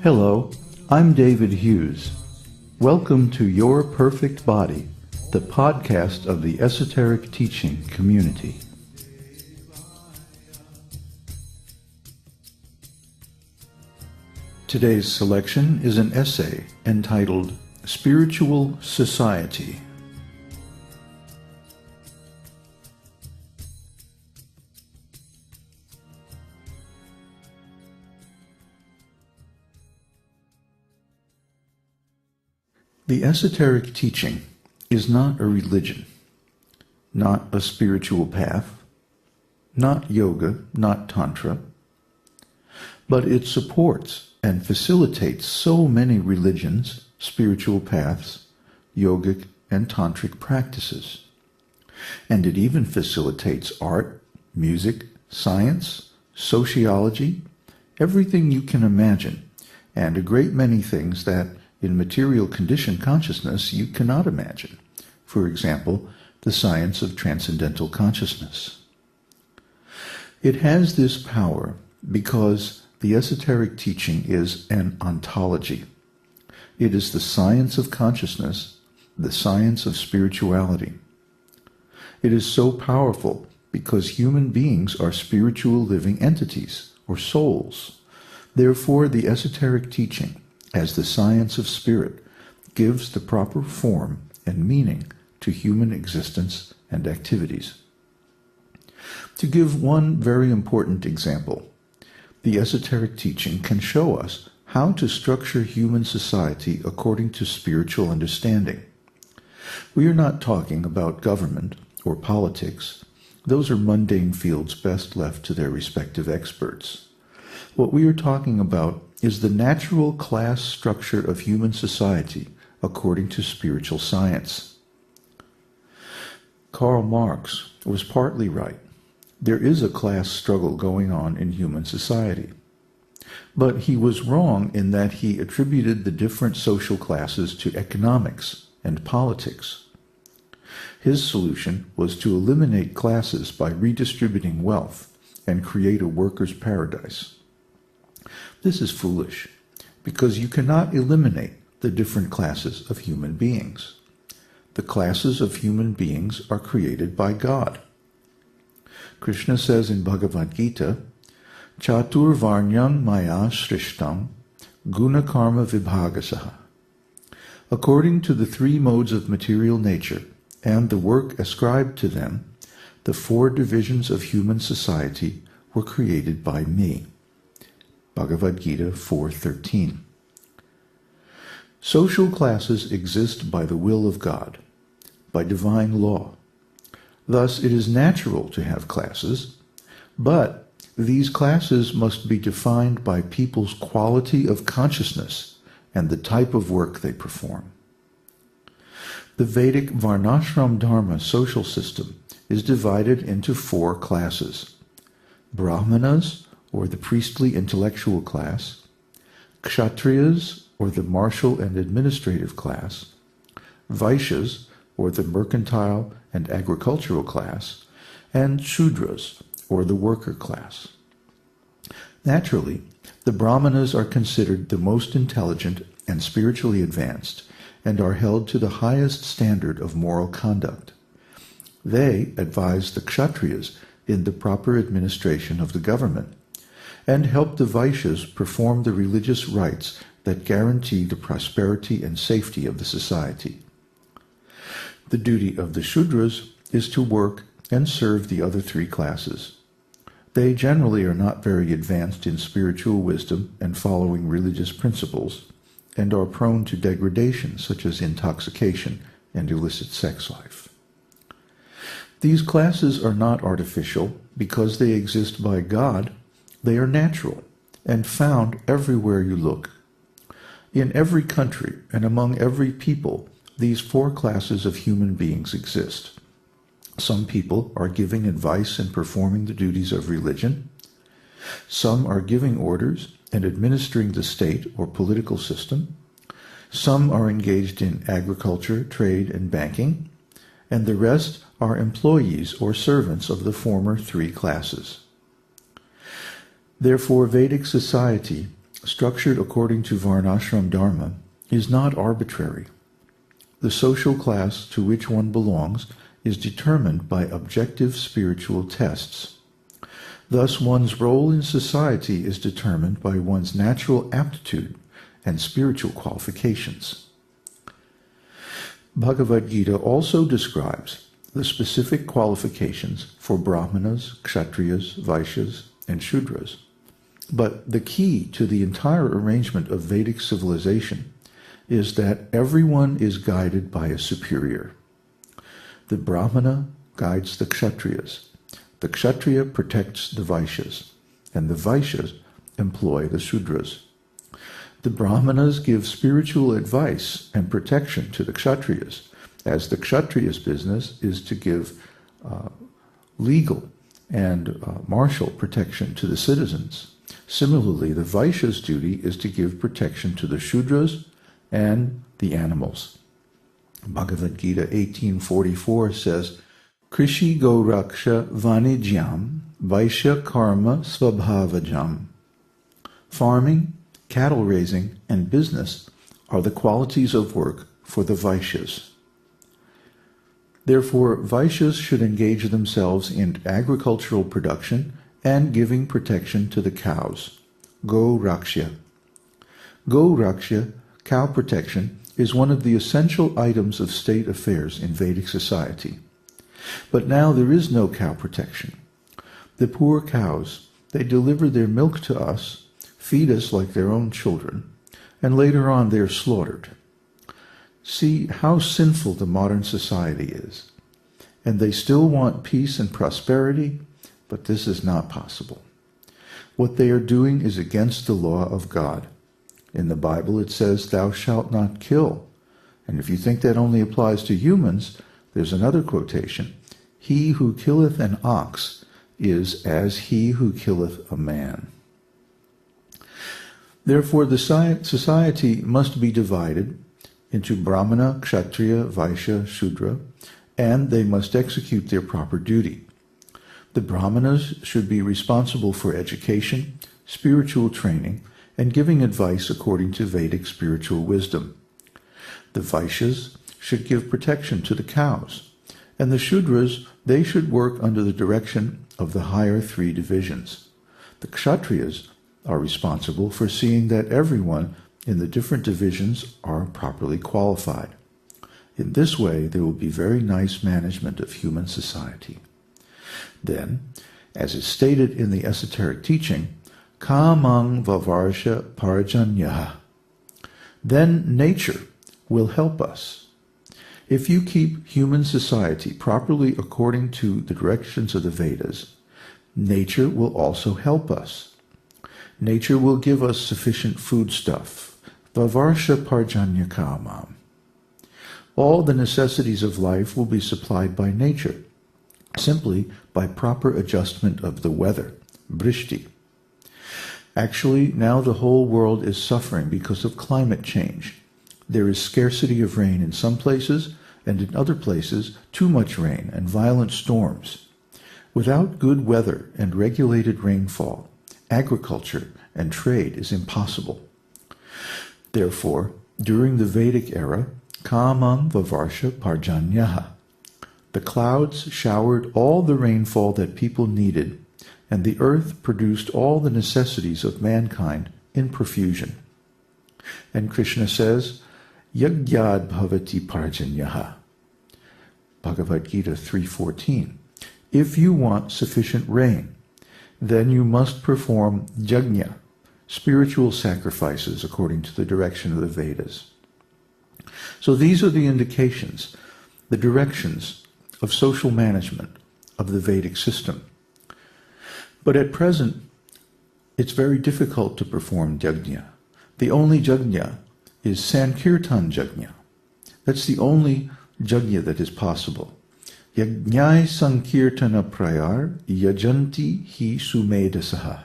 Hello, I'm David Hughes. Welcome to Your Perfect Body, the podcast of the Esoteric Teaching community. Today's selection is an essay entitled Spiritual Society. The esoteric teaching is not a religion, not a spiritual path, not yoga, not Tantra, but it supports and facilitates so many religions, spiritual paths, yogic and tantric practices. And it even facilitates art, music, science, sociology, everything you can imagine, and a great many things that in material condition consciousness you cannot imagine. For example, the science of transcendental consciousness. It has this power because the esoteric teaching is an ontology. It is the science of consciousness, the science of spirituality. It is so powerful because human beings are spiritual living entities, or souls. Therefore, the esoteric teaching, as the science of spirit, gives the proper form and meaning to human existence and activities. To give one very important example, the esoteric teaching can show us how to structure human society according to spiritual understanding. We are not talking about government or politics. Those are mundane fields best left to their respective experts. What we are talking about is the natural class structure of human society according to spiritual science. Karl Marx was partly right. There is a class struggle going on in human society. But he was wrong in that he attributed the different social classes to economics and politics. His solution was to eliminate classes by redistributing wealth and create a workers' paradise. This is foolish, because you cannot eliminate the different classes of human beings. The classes of human beings are created by God. Krishna says in Bhagavad Gita, Chatur Varnyam Maya Shrishtam Guna Karma Vibhagasaha. According to the three modes of material nature and the work ascribed to them, the four divisions of human society were created by me. Bhagavad Gita 4:13. Social classes exist by the will of God, by divine law. Thus, it is natural to have classes, but these classes must be defined by people's quality of consciousness and the type of work they perform. The Vedic Varnashram Dharma social system is divided into four classes: Brahmanas, or the priestly intellectual class, Kshatriyas, or the martial and administrative class, Vaishyas, or the mercantile and agricultural class, and Shudras, or the worker class. Naturally, the Brahmanas are considered the most intelligent and spiritually advanced, and are held to the highest standard of moral conduct. They advise the Kshatriyas in the proper administration of the government, and help the Vaishyas perform the religious rites that guarantee the prosperity and safety of the society. The duty of the Shudras is to work and serve the other three classes. They generally are not very advanced in spiritual wisdom and following religious principles, and are prone to degradation such as intoxication and illicit sex life. These classes are not artificial because they exist by God. They are natural and found everywhere you look. In every country and among every people, these four classes of human beings exist. Some people are giving advice and performing the duties of religion. Some are giving orders and administering the state or political system. Some are engaged in agriculture, trade, and banking. And the rest are employees or servants of the former three classes. Therefore, Vedic society structured according to Varnashram Dharma, is not arbitrary. The social class to which one belongs is determined by objective spiritual tests. Thus, one's role in society is determined by one's natural aptitude and spiritual qualifications. Bhagavad Gita also describes the specific qualifications for Brahmanas, Kshatriyas, Vaishyas, and Shudras. But the key to the entire arrangement of Vedic civilization is that everyone is guided by a superior. The Brahmana guides the Kshatriyas, the Kshatriya protects the Vaishyas, and the Vaishyas employ the Shudras. The Brahmanas give spiritual advice and protection to the Kshatriyas, as the Kshatriyas' business is to give legal and martial protection to the citizens. Similarly, the Vaishya's duty is to give protection to the Shudras and the animals. Bhagavad Gita 18:44 says, Krishi go raksha vanijyam vaishya karma svabhavajam. Farming, cattle raising, and business are the qualities of work for the Vaishyas. Therefore, Vaishyas should engage themselves in agricultural production and giving protection to the cows. Go Rakshya. Go Rakshya, cow protection, is one of the essential items of state affairs in Vedic society. But now there is no cow protection. The poor cows, they deliver their milk to us, feed us like their own children, and later on they are slaughtered. See how sinful the modern society is. And they still want peace and prosperity, but this is not possible. What they are doing is against the law of God. In the Bible it says, thou shalt not kill. And if you think that only applies to humans, there's another quotation. He who killeth an ox is as he who killeth a man. Therefore, the society must be divided into Brahmana, Kshatriya, Vaishya, Shudra, and they must execute their proper duty. The Brahmanas should be responsible for education, spiritual training, and giving advice according to Vedic spiritual wisdom. The Vaishyas should give protection to the cows, and the Shudras, they should work under the direction of the higher three divisions. The Kshatriyas are responsible for seeing that everyone in the different divisions are properly qualified. In this way, there will be very nice management of human society. Then, as is stated in the Esoteric Teaching, Kamang Vavarsha Parajanyah. Then nature will help us. If you keep human society properly according to the directions of the Vedas, nature will also help us. Nature will give us sufficient foodstuff. Vavarsha Parjanya Kamam. All the necessities of life will be supplied by nature, simply by proper adjustment of the weather, brishti. Actually, now the whole world is suffering because of climate change. There is scarcity of rain in some places, and in other places, too much rain and violent storms. Without good weather and regulated rainfall, agriculture and trade is impossible. Therefore, during the Vedic era, Kamam Vavarsha Parjanyaha. The clouds showered all the rainfall that people needed, and the earth produced all the necessities of mankind in profusion. And Krishna says, Yagyad bhavati parjanyaha. Bhagavad Gita 3:14. If you want sufficient rain, then you must perform yajna, spiritual sacrifices according to the direction of the Vedas. So these are the indications, the directions of social management of the Vedic system. But at present, it's very difficult to perform yajna. The only yajna is Sankirtan yajna. That's the only yajna that is possible. Yajnai Sankirtana Prayar Yajanti Hi Sumedasaha.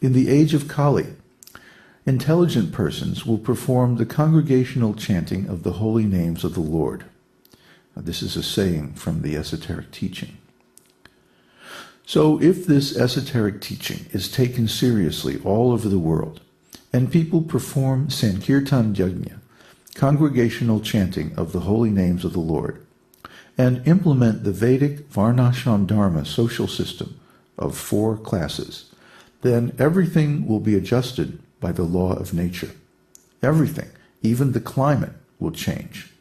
In the age of Kali, intelligent persons will perform the congregational chanting of the holy names of the Lord. Now, this is a saying from the Esoteric Teaching. So if this esoteric teaching is taken seriously all over the world, and people perform Sankirtan Yajna, congregational chanting of the holy names of the Lord, and implement the Vedic Varnashram Dharma social system of 4 classes, then everything will be adjusted by the law of nature. Everything, even the climate, will change.